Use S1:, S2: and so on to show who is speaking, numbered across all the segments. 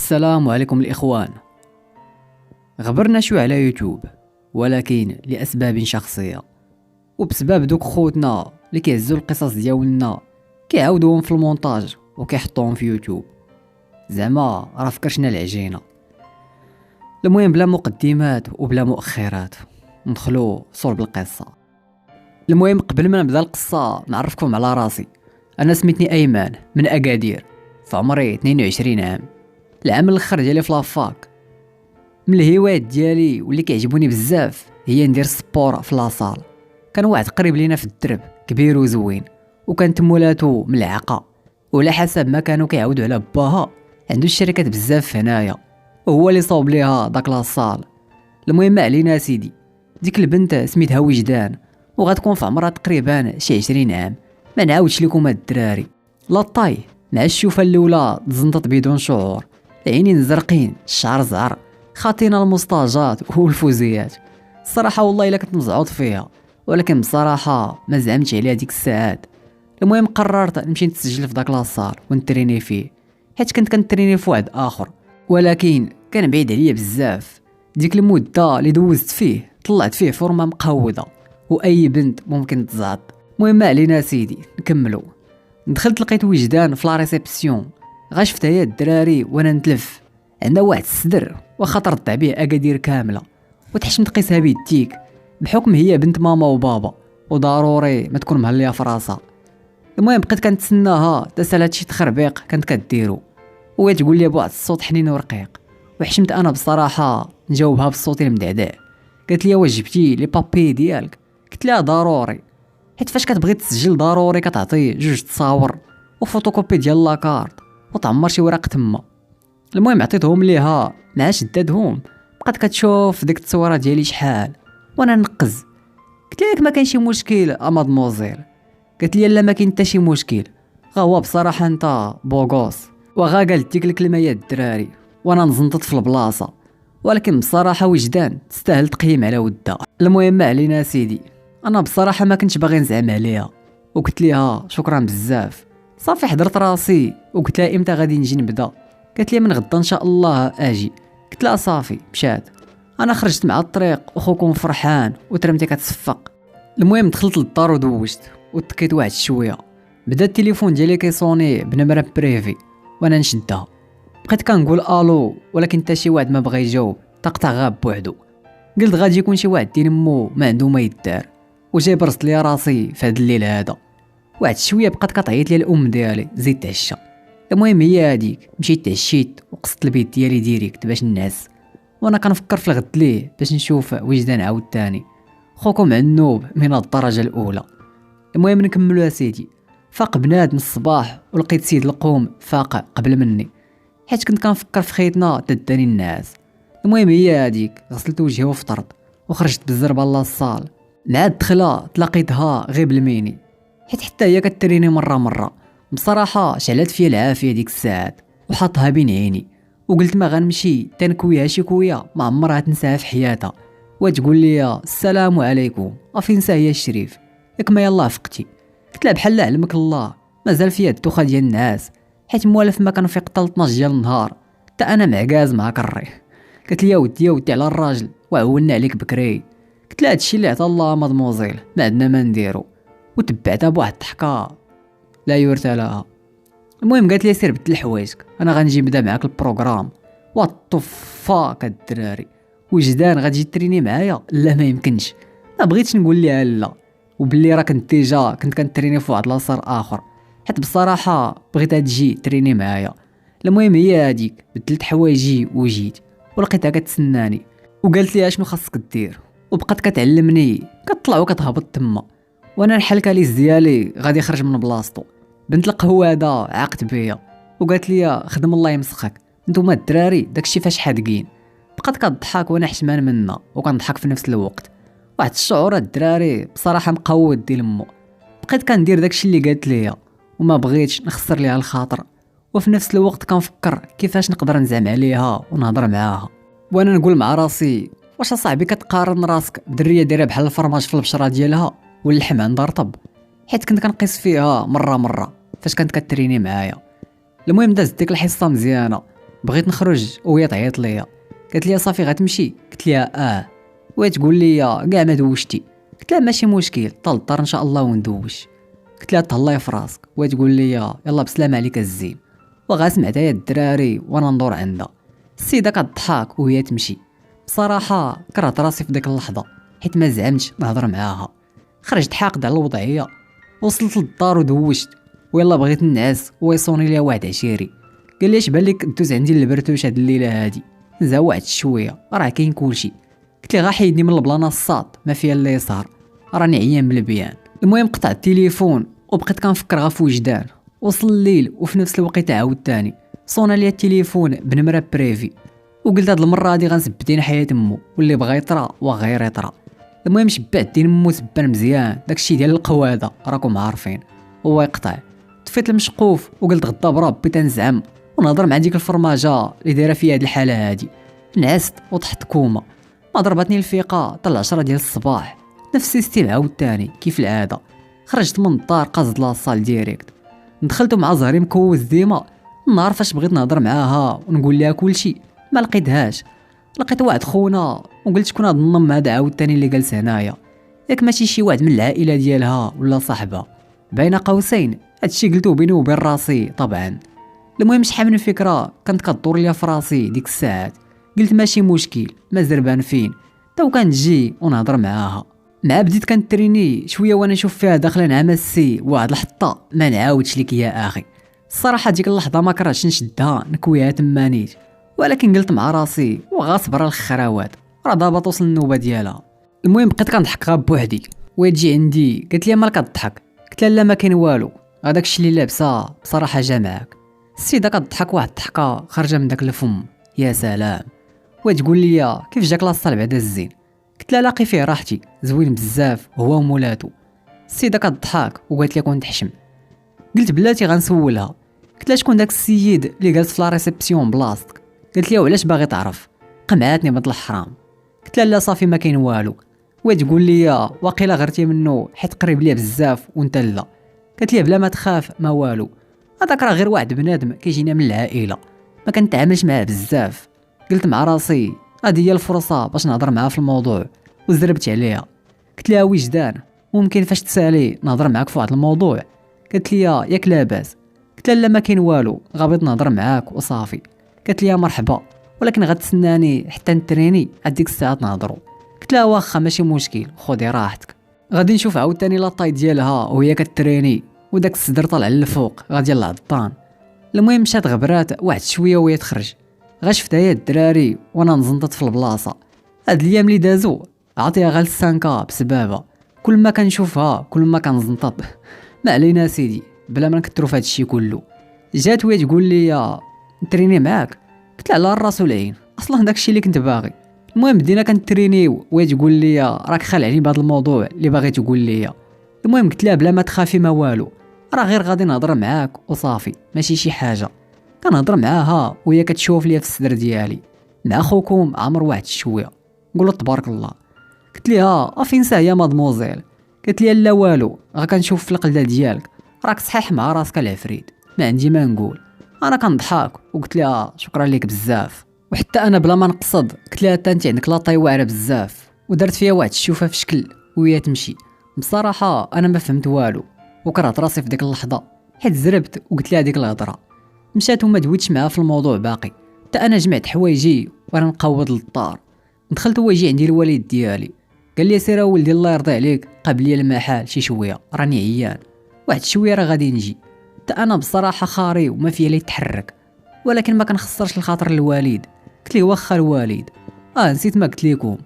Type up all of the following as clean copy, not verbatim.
S1: السلام عليكم الإخوان. غبرنا شوي على يوتيوب، ولكن لأسباب شخصية وبسبب دوك خوتنا اللي كيهزوا القصص ديالنا كيعاودوهم في المونتاج وكيحطوهم في يوتيوب. زعما راه فكرشنا العجينة. المهم بلا مقدمات وبلا مؤخرات ندخلوا صلب القصة. المهم قبل ما نبدا القصة نعرفكم على راسي. أنا سميتني أيمن من أكادير، في عمري 22 عام. العام الاخر ديالي في لافاك. من الهوايات ديالي واللي كيعجبوني بزاف هي ندير سبور في لاصال. كان واحد قريب لينا في الدرب كبير وزوين، وكانت مولاتو ملعقه، وعلى حسب ما كانوا كيعاودوا على باها عنده الشركات بزاف هنايا، وهو اللي صوب ليها داك لاصال. المهم ما علينا سيدي، ديك البنت سميتها وجدان، وغتكون في عمرها تقريبا شي 20 عام. ما نعاودش لكم هاد الدراري. لا طاي مع الشوفه الاولى تزنطت بدون شعور، العينين زرقين، الشعر زعر، خاطينا المستاجات والفوزيات. الصراحه والله الا كنت مزعوط فيها، ولكن بصراحه ما زعمتش عليها ديك الساعات. المهم قررت نمشي نتسجل في داك لاصال ونتريني فيه، حيت كنت كنتريني في واحد اخر، ولكن كان بعيد عليا بزاف. ديك المده اللي دوزت فيه طلعت فيه فورمه مقوده، واي بنت ممكن تزعط. المهم ما علينا سيدي نكملوا. دخلت لقيت وجدان في لا ريسبسيون، غشفتها هي الدراري وانا نتلف. عندها واحد الصدر وخاطر طلع به اكادير كامله، وتحشمت قيسها بيديك بحكم هي بنت ماما وبابا، وضروري ما تكون مهليه في راسها. المهم بقيت كنتسناها تسال هادشي تخربيق كانت كديرو، وهي تقول لي بواحد الصوت حنين ورقيق، وحشمت انا بصراحه نجاوبها بالصوت المدعدع. قالت لي واش جبتي لي بابي ديالك؟ قلت لها ضروري، حيت فاش كتبغي تسجل ضروري كتعطي جوج تصاور وفوتوكوبي ديال لاكارت وتعمر شي ورق تما. المهم عطيتهم ليها مع شدادهم، بقات كتشوف ديك التصويره ديالي شحال وانا نقز. قلت لها ما كاين شي مشكل امادموزيل؟ قالت لي لا ما كاين حتى شي مشكل، غا هو بصراحه انت بوغوس. وغا قالت ديك الكلمه يا الدراري وانا نزنطت في البلاصه، ولكن بصراحه وجدان تستاهل تقييم على ودها. المهم ما علينا سيدي، انا بصراحه ما كنتش باغي نزعم عليها، وقلت ليها شكرا بزاف. صافي حضرت راسي وقلت لها امتى غادي نجي نبدا؟ قالت لي من غدا ان شاء الله اجي. قلت لها صافي مشات. انا خرجت مع الطريق وخوكم فرحان وترمتي كتصفق. المهم دخلت للدار ودوشت وتكيت واحد شويه، بدا التليفون ديالي كيصوني بنمره بريفي وانا نشدها. بقيت كنقول الو، ولكن حتى شي واحد ما بغى يجاوب، تقطع غاب بوحدو. قلت غادي يكون شي واحد دين مو ما عنده ما يدار، وجاي برست لي راسي في هذا الليل هذا. واحد شويه بقات كتعيط لي الام ديالي زيد تعشى. المهم هي هذيك، مشيت تعشيت وقصت البيت ديالي ديريكت باش نعس، وانا كنفكر في الغد ليه باش نشوف وجدان عاود تاني. خوكم عنوب من الدرجه الاولى. المهم نكملوا سيدي. فاق بنادم الصباح ولقيت سيد القوم فاق قبل مني، حيت كنت كنفكر في خيتنا تداني الناس. المهم هي هذيك، غسلت وجهي وفطرت وخرجت بالزربه لاصال. مع الدخله تلاقيتها غير بالميني، حيت حتى هي كتريني مره. بصراحه شعلت فيا العافيه ديك الساعات وحطها بين عيني، وقلت ما غنمشي تنكويها شي كويه ما عمرها تنساها في حياتها، وتقول لي السلام عليكم افين ساهيه الشريف ياك ما يلا فقتي. قلت لها بحال علمك الله مازال فيا الدوخه ديال الناس، حيت موالف ما كنفيق حتى 12 ديال النهار، حتى انا معكاز مع كري. قالت لي يا ودي على الراجل وعولنا عليك بكري. قلت لها هادشي اللي عطا الله مادموزيل ما عندنا ما نديرو، وتبعتها بواحد الضحكه لا يرثى لها. المهم قالت لي سير بدل حوايجك، انا غنجي نبدا معاك البروغرام. فاك الدراري، وجدان غتجي تريني معايا؟ لا ما يمكنش. ما بغيتش نقول لها لا، وباللي راه كنت كنتريني في واحد لاصار اخر، حيت بصراحه بغيتها تجي تريني معايا. المهم هي هذيك، بدلت حوايجي وجيت ولقيتها كتسناني، وقالت لي اشنو خاصك دير، وبقات كتعلمني كتطلع وكتهبط تما، وانا الحلكاليز ديالي غادي يخرج من بلاصتو. بنت القهوه هذا عاقت بيا وقالت لي خدم الله يمسخك، نتوما الدراري داكشي فاش حادقين. بقات كتضحك وانا حشمان منها وكنضحك في نفس الوقت. واحد الشعور الدراري بصراحه مقود ديال امو. بقيت كندير داكشي اللي قالت ليا وما بغيتش نخسر ليها الخاطر، وفي نفس الوقت كنفكر كيفاش نقدر نزعم عليها ونهضر معاها، وانا نقول مع راسي واش صاحبي كتقارن راسك بدريه دايره بحال الفرماج في البشره ديالها واللحم عندها رطب؟ حيت كنت كنقيس فيها مره فاش كانت كتريني معايا. المهم دازت ديك الحصه مزيانه، بغيت نخرج وهي تعيط ليا، قالت لي صافي غتمشي؟ قلت لها وهي تقول لي كاع ما دوشتي. قلت لها ماشي مشكل، طال الدار ان شاء الله وندوش. قلت لها تهلاي في راسك، وهي تقول لي يلا بسلامه عليك الزين. وغا سمعت هي الدراري وانا ندور عندها، السيده كتضحك وهي تمشي. بصراحه كرهت راسي في ديك اللحظه حيت ما زعمتش نهضر معاها. خرجت حاقد على الوضعيه، وصلت للدار ودوشت ويلا بغيت ننعس ويصوني ليا واحد عشيري. قال لي اش بالك دوز عندي البرتوش هاد الليله هادي؟ زوعت شويه راه كاين كلشي. قلت لي غا حيدني من البلاصه الصاد ما فيها اللي صار، راني عيان بالبيان. المهم قطع التليفون وبقيت كنفكر غا في وجدان. وصل الليل وفي نفس الوقت عاود تاني صونا ليا التليفون بنمره بريفي، وقلت هاد المره هادي غنسبدين حياه امو واللي بغا يطرا وغير يطرا. المهم شبعت دين امو سبان مزيان، داكشي ديال القواده راكم عارفين. هو يقطع طفيت المشقوف وقلت غدا بربي تنزعم ونهضر مع ديك الفرماجه اللي دايره فيا هاد الحاله هادي. نعست وطحت كوما، ما ضربتني الفيقه طلع 10 ديال الصباح. نفس السيستيم عاود تاني كيف العاده. خرجت من الدار قاصد لاصال ديريكت، دخلت مع زهري مكوز ديما. النهار فاش بغيت نهضر معاها ونقول لها كلشي ما لقيتهاش. لقيت واحد خونا وقلت شكون هاد النم هذا عاود تاني اللي جالس هنايا، ياك ماشي شي واحد من العائله ديالها ولا صاحبها؟ بين قوسين هادشي قلتو بيني وبين راسي طبعا. المهم شحال من فكره كانت كدور ليا في راسي ديك الساعات. قلت ماشي مشكل، ما زربان فين تو كنجي ونهضر معاها. مع بديت كنتريني شويه وانا نشوف فيها داخله نعم السي واحد الحطه ما نعاودش لك يا اخي. الصراحه ديك اللحظه ما كرهتش نشدها نكويها تمانيت، ولكن قلت مع راسي وغاصبر الخراوات راه دابا توصل النوبه ديالها. المهم بقيت كنضحك غا بوحدي وهي تجي عندي قالت لي مالك كضحك؟ قلت لها لا ما كاين والو، هذاك الشيء اللي لابسه بصراحه جا معاك. السيده كضحك واحد الضحكه خارجه من داك الفم. يا سلام. وتقول لي كيف جاك لاصال بعدا الزين؟ قلت لها لاقي فيه راحتي زوين بزاف هو ومولاتو. السيده كضحك وقالت لي كنت حشم. قلت بلاتي غنسولها، قلت لها شكون داك السيد اللي جالس في لا ريسبسيون بلاصتك؟ قالت لي وعلاش باغي تعرف؟ قمعاتني بنت الحرام. قلت لها لا صافي ما كاين والو. وتقول لي واقيلا غرتي منه حيت قريب ليا بزاف وانت لا. قالت لي بلا ما تخاف ما والو، هذاك راه غير واحد بنادم كيجينا من العائله ما كنتعاملش معاه بزاف. قلت مع راسي هذه هي الفرصه باش نهضر معاه في الموضوع وزربت عليها. قلت لها وجدان ممكن فاش تسالي نهضر معاك في واحد الموضوع؟ قالت لي ياك لاباس. قلت لها لا ما كاين والو غابيت نهضر معاك وصافي. قالت لي مرحبا ولكن غتسناني حتى نتريني هذيك الساعه نهضروا. قلت لها واخا ماشي مشكل خذي راحتك. غادي نشوف عاوتاني لاطاي ديالها وهي كتريني وداك الصدر طالع للفوق غادي للعضان. المهم مشات غبرات واحد شويه وهي تخرج. غا شفتها هي الدراري وانا نزنطت في البلاصه. هاد الايام اللي دازو عطيها غير السانكا بسبابها، كل ما كنشوفها كل ما كنزنطط. ما علينا سيدي بلا ما نكثروا في هاد الشيء كله. جات وهي تقول لي نتريني معاك؟ قلت لها على الراس والعين اصلا داك الشيء اللي كنت باغي. المهم بدينا كنترينيو وهي تقول لي راك خالعني بهذا الموضوع اللي باغي تقول لي. المهم قلت لها بلا ما تخافي ما والو، راه غير غادي نهضر معاك وصافي ماشي شي حاجه. كنهضر معاها وهي كتشوف ليا في الصدر ديالي. مع خوكم عمر واحد شويه نقول تبارك الله. قلت لها فين سا يا مادموزيل؟ قالت لي لا والو غا كنشوف في القلده ديالك راك صحيح مع راسك العفريت ما عندي ما نقول. انا كنضحك وقلت لها شكرا لك بزاف. وحتى انا بلا ما نقصد قلت لها انت عندك لاطاي واعره بزاف، ودرت فيها واحد الشوفه في شكل وهي تمشي. بصراحه انا ما فهمت والو وكرهت راسي في ديك اللحظه حيت زربت وقلت لها ديك الهضره. مشات وما دويتش معها في الموضوع باقي. حتى انا جمعت حوايجي وانا نقود للدار. دخلت هو يجي عندي الوالد ديالي قال لي سير ولدي الله يرضي عليك قابل لي المحل شي شويه راني عيان واحد شويه راه غادي نجي. حتى انا بصراحه خاري وما فيا لي يتحرك، ولكن ما كنخسرش الخاطر الوالد. قلت ليه واخا الوالد نسيت ما قلت لكم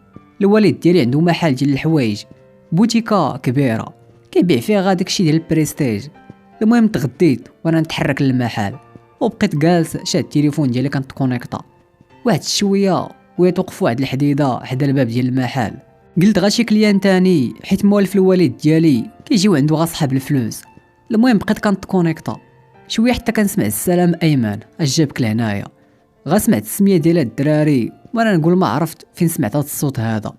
S1: الوالد ديالي عنده محل ديال الحوايج بوتيكا كبيره كيبيع فيها غا داكشي ديال البريستيج. المهم تغديت وانا نتحرك للمحل وبقيت جالس شاد التليفون ديالي كانت كونيكطا. واحد شويه وهي توقف واحد الحديده حدا الباب ديال المحل. قلت غا شي كليان تاني حيت موالف الوالد ديالي كيجيو عنده غا صحاب الفلوس. المهم بقيت كانت كونيكطا شويه حتى كنسمع السلام ايمن اش جابك لهنايا. غا سمعت السميه ديال الدراري وانا نقول ما عرفت فين سمعت هذا الصوت هذا.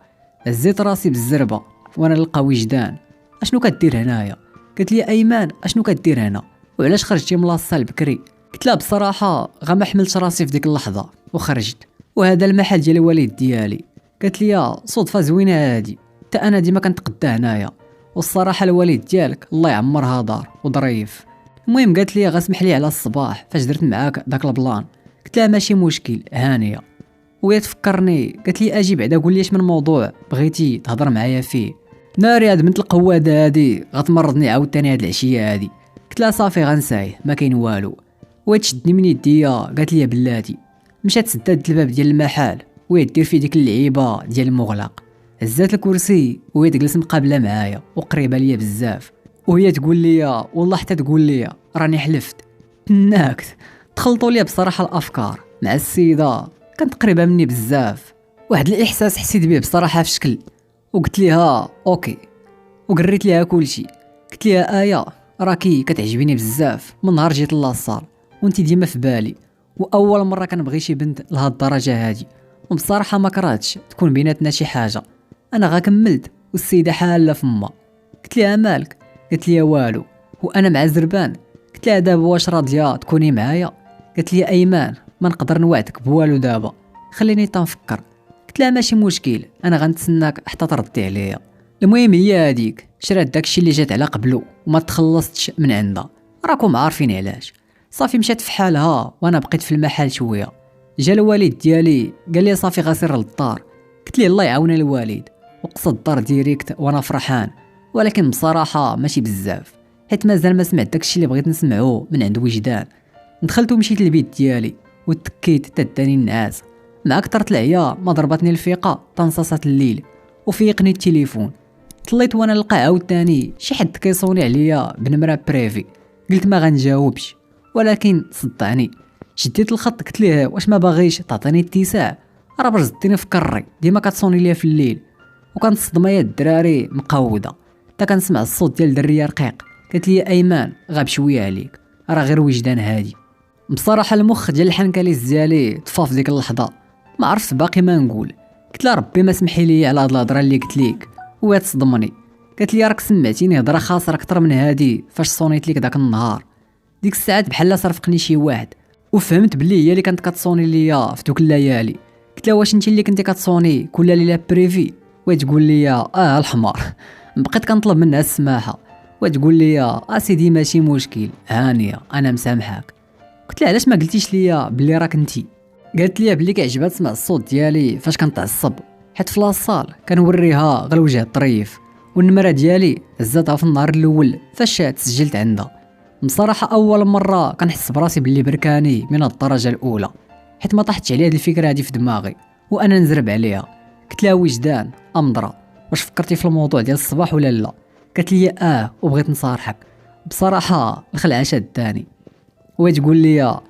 S1: هزيت راسي بالزربه وانا نلقى وجدان اشنو كدير هنايا؟ قالت لي ايمن اشنو كدير هنا وعلاش خرجتي من لاصال بكري؟ قلت لها بصراحه غا ما حملتش راسي في ديك اللحظه وخرجت، وهذا المحل ديال الوالد ديالي. قالت لي صدفه زوينه هادي، حتى انا ديما كنتقدى هنايا، والصراحه الوالد ديالك الله يعمرها دار وظريف. المهم قالت لي غاسمح لي على الصباح فاش درت معاك داك البلان. قلت لها ماشي مشكل هانيه، وهي تفكرني قالت لي اجي بعدا قول لي اش من موضوع بغيتي تهضر معايا فيه. ناري هاد بنت القواده هادي غتمرضني عاوتاني هاد العشيه هادي. قلت لها صافي غنسايه ما كاين والو، وهي تشدني من يديا قالت لي بلاتي. مشات سدات الباب ديال المحل وهي دير في ديك اللعيبه ديال المغلق، هزات الكرسي وهي تجلس مقابله معايا وقريبه ليا بزاف، وهي تقول لي والله حتى تقول لي راني حلفت. تناكت تخلطوا لي بصراحه الافكار مع السيده كانت قريبه مني بزاف، واحد الاحساس حسيت به بصراحه في شكل، وقلت ليها اوكي وقريت ليها كلشي. قلت ليها ايه راكي كتعجبيني بزاف من نهار جيت لاصال، وانت ديما في بالي، واول مره كنبغي شي بنت لهاد الدرجه هادي، وبصراحه ما كرهتش تكون بيناتنا شي حاجه. انا غا كملت والسيده حاله فما. قلت ليها مالك؟ قالت لي والو وانا مع زربان. قلت لها دابا واش راضيه تكوني معايا؟ قالت لي ايمان ما نقدر نوعدك بوالو دابا، خليني تنفكر. قلت لها ماشي مشكل انا غنتسناك حتى تردي عليا. المهم هي هذيك شرات داكشي اللي جات على قبلو وما تخلصتش من عندها، راكم عارفين علاش. صافي مشات في حالها وانا بقيت في المحل شويه. جا الوالد ديالي قال لي صافي غاسير للدار. قلت لي الله يعاون الوالد، وقصد الدار ديريكت وانا فرحان، ولكن بصراحه ماشي بزاف حيت مازال ما سمعت داكشي اللي بغيت نسمعو من عند وجدان. دخلت ومشيت للبيت ديالي وتكيت تداني النعاس، مع كثرة العيا ما ضربتني الفيقه تنصصت الليل وفيقني التليفون. طليت وانا نلقى عاوتاني شي حد كيصوني عليا بنمره بريفي. قلت ما غنجاوبش، ولكن صدعني شديت الخط قلت ليه واش ما باغيش تعطيني اتساع، راه برزتيني في كري ديما كتصوني ليا في الليل. وكانت الصدمه يا الدراري مقوده، حتى كنسمع الصوت ديال دريه رقيق. قالت لي ايمان غاب شويه عليك، راه غير وجدان هادي. بصراحه المخ ديال الحنكليس ديالي طفى في ديك اللحظه، ما عرفت باقي ما نقول. قلت لها ربي ما سمحي لي على هاد الهضره اللي قلت ليك، وهي تصدمني. قالت لي راك سمعتيني هضره خاسره اكثر من هادي فاش صونيت ليك داك النهار. ديك الساعات بحال صرفقني شي واحد، وفهمت بلي هي اللي كانت كتصوني ليا في دوك الليالي. قلت لها واش انت اللي كنتي كتصوني كل ليله بريفي؟ وتقول لي الحمار. بقيت كنطلب منها السماحه وتقول لي اسيدي ماشي مشكل هانيه انا مسامحاك. قلت لها علاش ما قلتيش ليا بلي راك انتي؟ قالت لي بلي كيعجبها تسمع الصوت ديالي فاش كنتعصب، حيت في لاصال كنوريها غير الوجه الطريف، والنمره ديالي هزتها في النهار الاول فاش تسجلت عندها. بصراحه اول مره كنحس براسي باللي بركاني من الدرجه الاولى، حيت ما طاحتش عليها هذه الفكره هذه في دماغي وانا نزرب عليها. قلت لها وجدان امضره واش فكرتي في الموضوع ديال الصباح ولا لا؟ قالت لي وبغيت نصارحك. بصراحه الخلعه شداني، وهي تقول لي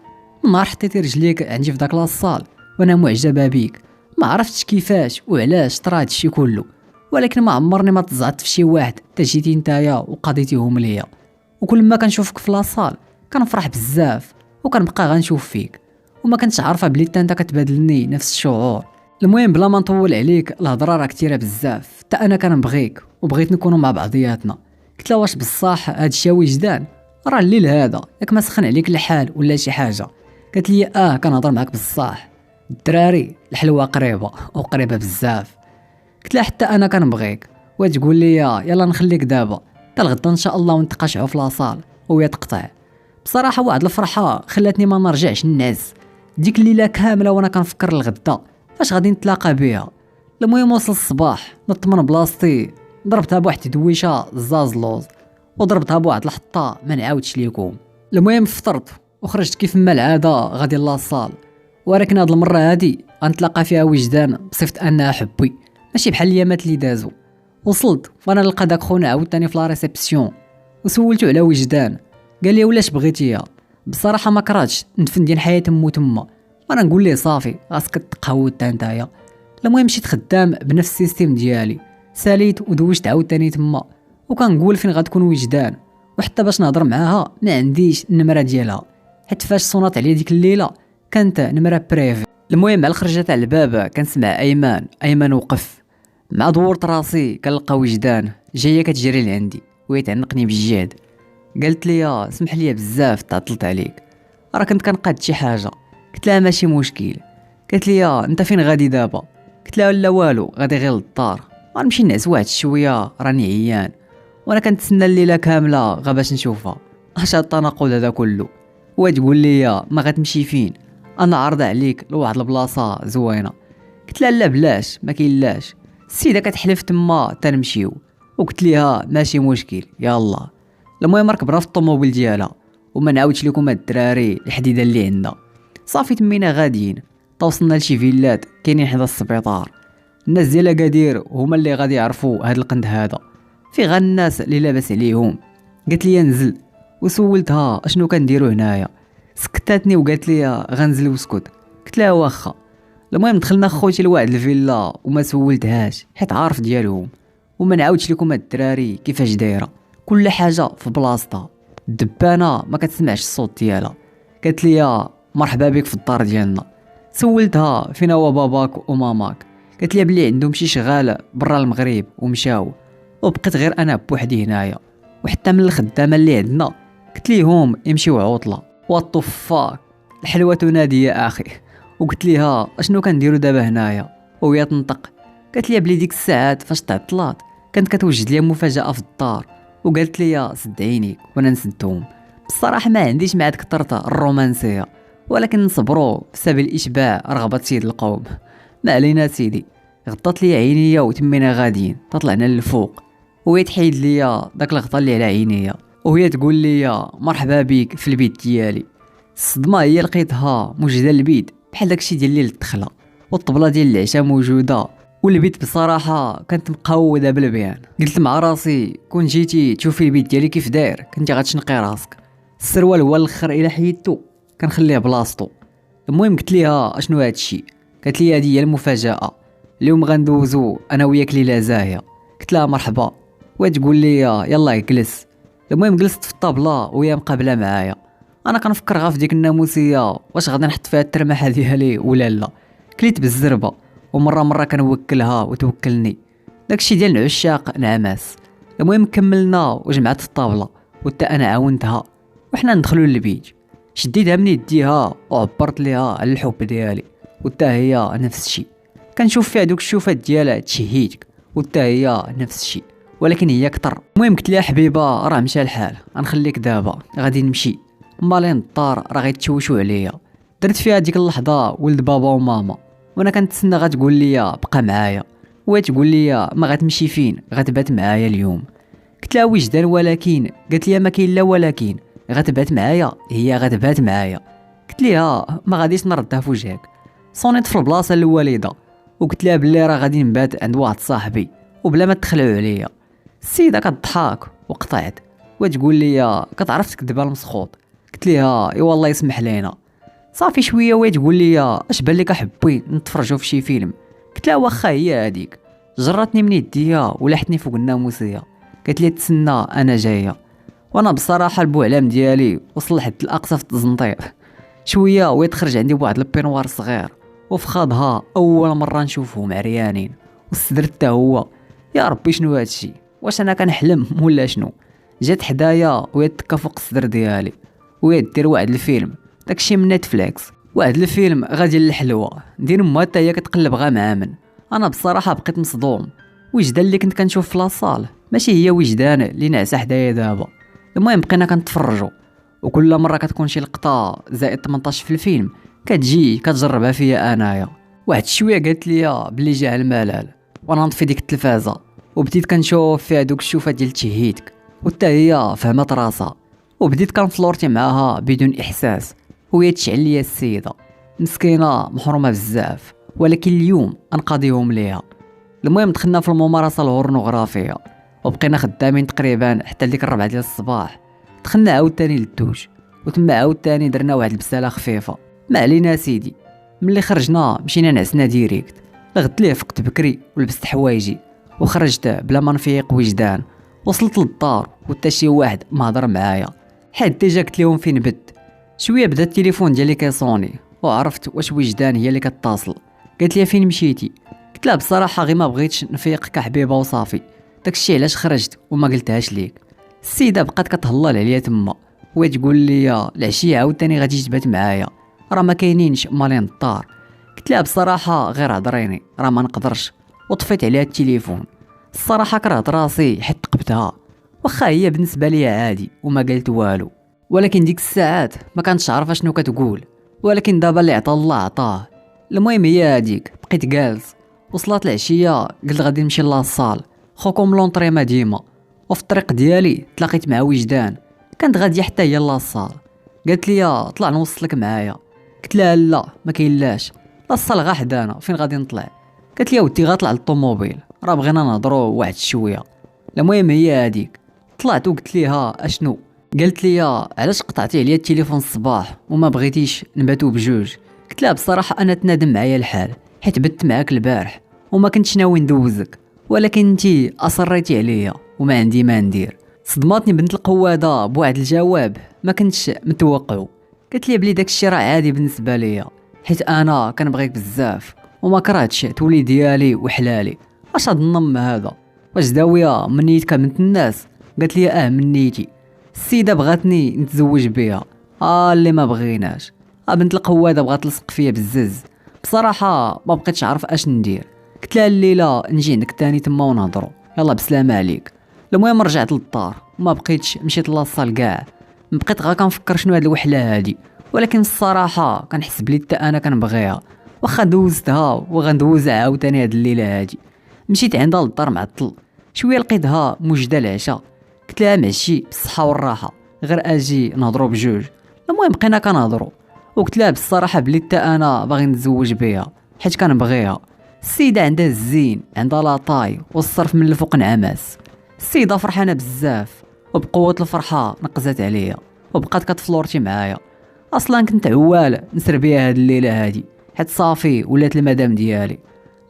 S1: من نهار حطيتي رجليك عندي في داك لاصال وانا معجبه بيك، ما عرفتش كيفاش وعلاش طرا هادشي كله، ولكن ما عمرني ما تزعطت في شي واحد حتى جيتي نتايا وقضيتيهم ليا. وكل ما كنشوفك في لاصال كنفرح بزاف وكنبقى غنشوف فيك، وما كنتش عارفه بلي حتى انت كتبادلني نفس الشعور. المهم بلا ما نطول عليك الهضره راه كثيره بزاف، حتى انا كنبغيك وبغيت نكونوا مع بعضياتنا. قلت لها واش بصح هادشي وجدان؟ راه الليل هذا ياك ما سخن عليك الحال ولا شي حاجه؟ قالت لي كنهضر معاك بصح الدراري الحلوه قريبه وقريبه بزاف. قلت لها حتى انا كنبغيك، وتقول لي يلا نخليك دابا حتى الغدا ان شاء الله ونتقاشعوا في لاصال، وهي تقطع. بصراحه واحد الفرحه خلاتني ما نرجعش نعس ديك الليله كامله وانا كنفكر الغدا فاش غادي نتلاقى بها. المهم وصل الصباح نط من بلاصتي، ضربتها بواحد الدويشه زاز لوز وضربتها بواحد الحطه ما نعاودش ليكم. المهم فطرت وخرجت كيف ما العاده غادي لاصال، ولكن هاد المره هادي غنتلاقى فيها وجدان بصفه انها حبي ماشي بحال اليامات اللي دازو. وصلت وانا نلقى داك خونا عاوتاني في لا ريسبسيون وسولته على وجدان. قال لي ولاش بغيتيها؟ بصراحه ما كرهتش ندفن حياه مو تما، وانا نقول ليه صافي راسك تقهوى حتى نتايا. المهم مشيت خدام بنفس السيستيم ديالي، ساليت ودوشت عاوتاني تما وكنقول فين غتكون وجدان، وحتى باش نهضر معاها ما عنديش النمره ديالها حيت فاش صونات عليا ديك الليله كانت نمره بريفي. المهم على الخرجه تاع الباب كنسمع ايمان وقف، مع دورت راسي كنلقى وجدان جايه كتجري لعندي وهي تعنقني بالجهد. قالت لي اسمح لي بزاف تعطلت عليك، راه كنت كنقاد شي حاجه. قلت لها ماشي مشكل. قالت لي انت فين غادي دابا؟ قلت لها لا والو، غادي غير للدار، غنمشي نعس واحد شويه، راني عيان. وانا كنتسنى الليله كامله غا باش نشوفها. اش هاد التناقض هذا كله؟ وتقول لي ما غتمشي فين؟ انا عارضه عليك لواحد البلاصه زوينه. قلت لها لا بلاش، ما كاين لاش، السيده كتحلف تما تنمشيو. وقلت ليها ماشي مشكل يلا. المهم ركبنا في الطوموبيل ديالها، وما نعاودش لكم هاد الدراري الحديده اللي عندنا. صافي تمينا غاديين، توصلنا لشي فيلات كاينين حدا السبيطار. الناس ديال اكادير هما اللي غادي يعرفوا هاد القند هذا، في غير الناس اللي لاباس عليهم. قالت لي نزل، وسولتها اشنو كنديرو هنايا. سكتاتني وقالت لي غنزل وسكت. قلت لها واخا. المهم دخلنا خوتي لواحد الفيلا وما سولتهاش حيت عارف ديالهم، وما نعاودش لكم هاد الدراري كيفاش دايره، كل حاجه في بلاصتها. الدبانه ما كتسمعش الصوت ديالها. قالت لي مرحبا بك في الدار ديالنا. سولتها فين هو باباك وماماك؟ قالت لي بلي عندهم شي شغال برا المغرب ومشاو، وبقيت غير انا بوحدي هنايا. وحتى من الخدامه اللي عندنا قلت ليهم يمشيو عطله. وطفاك الحلوه تنادي يا اخي. وقلت ليها اشنو كنديروا دابا هنايا؟ وهي تنطق. قالت لي بلي ديك الساعات فاش تعطلات كانت كتوجد لي مفاجاه في الدار، وقالت لي سد عينيك وانا نسدهم. بصراحه ما عنديش مع ديك الطرطه الرومانسيه، ولكن نصبروا بسبب الاشباع رغبه سيد القوم. ما علينا سيدي. غطات لي عينيا وتمينا غاديين، طلعنا للفوق، وهي تحيد لي داك الغطا اللي على عينيا، وهي تقول لي مرحبا بك في البيت ديالي. الصدمه هي لقيتها موجوده البيت بحال داكشي ديال الليل الدخله، والطبله ديال العشاء موجوده، والبيت بصراحه كانت مقوده بالبيان. قلت مع راسي كون جيتي تشوفي البيت ديالي كيف داير كنتي غتشنقي راسك. السروال هو الاخر الى حيدتو كنخليه بلاصتو. المهم قلت ليها اشنو هادشي؟ قالت لي هذه هي المفاجاه، اليوم غندوزو انا وياك ليله زاهيه. قلت لها مرحبا، وتقول لي يلا جلس. المهم جلست في الطابله وهي مقابله معايا. انا كنفكر غا في ديك الناموسيه واش غادي نحط فيها الترماحه ديالي ولا لا. كليت بالزربه، ومره كنوكلها وتوكلني، داكشي ديال العشاق نعماس. المهم كملنا وجمعت الطابله، وحتى انا عاونتها وحنا ندخلوا للبيت. شديتها من يديها وعبرت ليها على الحب ديالي، وحتى هي نفس الشيء. كنشوف فيها دوك الشوفات ديالها تشهيتك، وحتى هي نفس الشيء ولكن هي كتر. المهم قلت لها حبيبه راه مشى الحال، غنخليك دابا غادي نمشي، مالين الدار راه غيتشوشوا عليا. درت فيها ديك اللحظه ولد بابا وماما، وانا كنتسنى غتقول لي بقى معايا، وتقول لي ما غتمشي فين، غتبات معايا اليوم. قلت لها وجدان ولكن. قالت لي ما كاين لا ولكن، غتبات معايا، هي غتبات معايا. قلت لها ما غاديش نردها في وجهك. صونيت في البلاصه الوالده، وقلت لها بلي راه غادي نبات عند واحد صاحبي وبلا ما تخلعوا عليا. السيده كتضحك وقطعت، وتقول لي كتعرف تكذب المسخوط. قلت لها اي والله يسمح لينا. صافي شويه وتقول لي اش بان لك حبي نتفرجوا في شي فيلم. قلت لها واخا هي هذيك. جرتني من يديا ولحتني فوق الناموسيه، قالت لي تسنى انا جايه. وانا بصراحه البوعلام ديالي وصل لحد الاقصى في التزنطير. شويه ويتخرج عندي بواحد البينوار صغير، وفي خاضها اول مره نشوفهم عريانين، والصدر حتى هو. يا ربي شنو هادشي؟ واش انا كنحلم ولا شنو؟ جات حدايا وهي تكا فوق الصدر ديالي، وهي دير واحد الفيلم، داكشي من نتفليكس، واحد الفيلم غادي للحلوه، ندير امها حتى هي كتقلب غا معامن. انا بصراحه بقيت مصدوم. وجدان اللي كنت كنشوف في لاصال ماشي هي وجدان اللي ناعسه حدايا دابا. المهم بقينا كنتفرجوا، وكل مره كتكون شي لقطه زائد 18 في الفيلم كتجي كتجربها فيا انايا. واحد شويه قالت لي بلي جا الملل، وانا نطفي ديك التلفازه وبديت كنشوف فيها دوك الشوفه ديال تشهيتك، وحتى هي فهمت راسها، وبديت كنفلورتي معاها بدون احساس، وهي تشعل لي السيده مسكينه محرومه بزاف، ولكن اليوم انقاضيهم ليها. المهم دخلنا في الممارسه الهورنوغرافيه، وبقينا خدامين تقريبا حتى لديك 4 ديال الصباح. دخلنا عاوتاني للدوش، وتما عاوتاني درنا واحد البساله خفيفه. ما علينا سيدي. ملي خرجنا مشينا نعسنا ديريكت. لغد ليه فقت بكري ولبست حوايجي وخرجت بلا ما نفيق وجدان. وصلت للدار وحتى شي واحد ما هضر معايا، حيت ديجا قلت لهم فين بت. شويه بدا التليفون ديالي كيصوني، وعرفت واش وجدان هي اللي كتصل. قالت لي فين مشيتي؟ قلت لها بصراحه غير ما بغيتش نفيق كحبيبه وصافي، داكشي علاش خرجت وما قلتهاش ليك. السيده بقات كتهلل عليا تما، وهي تقول لي العشيه عاوتاني غادي تبات معايا، راه ما كاينينش مالين الدار. قلت لها بصراحه غير هضريني، راه ما نقدرش، وطفيت عليها التليفون. الصراحه كرهت راسي حيت تقبتها، واخا هي بالنسبه لي عادي وما قالت والو، ولكن ديك الساعات ما كانتش عارفه شنو كتقول. ولكن دابا اللي عطا الله عطاه. المهم هي هذيك، بقيت جالس، وصلت العشيه قلت غادي نمشي لاصال، خوكم لونطريما ديما. وفي الطريق ديالي تلاقيت مع وجدان، كانت غاديه حتى هي لاصال. قالت لي طلع نوصلك معايا. قلت لها لا ما كاينلاش، لاصال غا حدانا، فين غادي نطلع؟ قالت لي ودي غطلع للطوموبيل، راه بغينا نهضروا واحد شويه. المهم هي هذيك، طلعت وقلت ليها اشنو. قالت لي علاش قطعتي عليا التليفون الصباح وما بغيتيش نباتو بجوج؟ قلت لها بصراحه انا تنادم معايا الحال، حيت بت معاك البارح وما كنتش ناوي ندوزك، ولكن انتي اصريتي عليا وما عندي ما ندير. صدماتني بنت القواده بواحد الجواب ما كنتش متوقعه. قالت لي بلي داكشي راه عادي بالنسبه ليا، حيت انا كنبغيك بزاف وما كرهتش تولي ديالي وحلالي. اش هاد النم هذا؟ واش داويه من نيتك بنت الناس؟ قالت لي من نيتي، السيده بغاتني نتزوج بها، اللي ما بغيناش. بنت القواده بغات تلصق فيا بزز. بصراحه ما بقيتش عارف اش ندير. قلت لها الليله نجي عندك تاني تما ونهضروا، يلا بسلامه عليك. المهم رجعت للدار وما بقيتش مشيت لاصال كاع، بقيت غا كنفكر شنو هاد الوحله هادي. ولكن الصراحه كنحس بلي حتى انا كنبغيها، واخا دوزتها وغندوزها عاوتاني هاد الليله هادي. مشيت عندها للدار معطل شويه، لقيتها موجده العشاء. قلت لها معشي بالصحه والراحه، غير اجي نهضروا بجوج. المهم بقينا كنهضروا، وقلت لها بالصراحه بلي حتى انا باغي نتزوج بها حيت كنبغيها. السيده عندها الزين، عندها لاطاي والصرف من الفوق نعماس. السيده فرحانه بزاف، وبقوه الفرحه نقزات عليا وبقات كتفلورتي معايا. اصلا كنت عوال نسر بيها هاد الليله هادي، حيت صافي ولات المدام ديالي.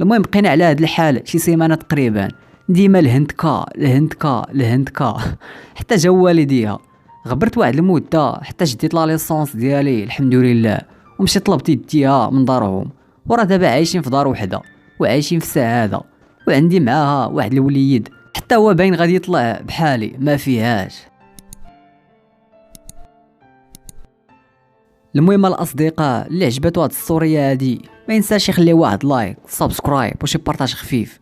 S1: المهم بقينا على هاد الحال شي سيمانه تقريبا، ديما الهندكا الهندكا الهندكا حتى جا والديها. غبرت واحد المده حتى جديت لا ليسونس ديالي الحمد لله، ومشيت طلبت يديها من دارهم. وراه دابا عايشين في دار وحده وعايشين في سعاده، وعندي معاها واحد الوليد حتى هو باين غادي يطلع بحالي ما فيهاش. المهم الاصدقاء اللي عجبتو هاد الصوريه هادي ما ينساش يخلي واحد لايك سبسكرايب وشي بارطاج خفيف.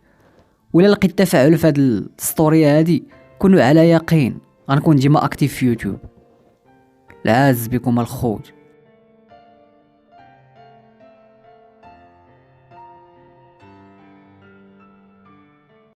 S1: ولا لقيت تفاعل في هاد الستوريه هادي كونوا على يقين غنكون ديما اكتيف في يوتيوب. العز بكم الخوت.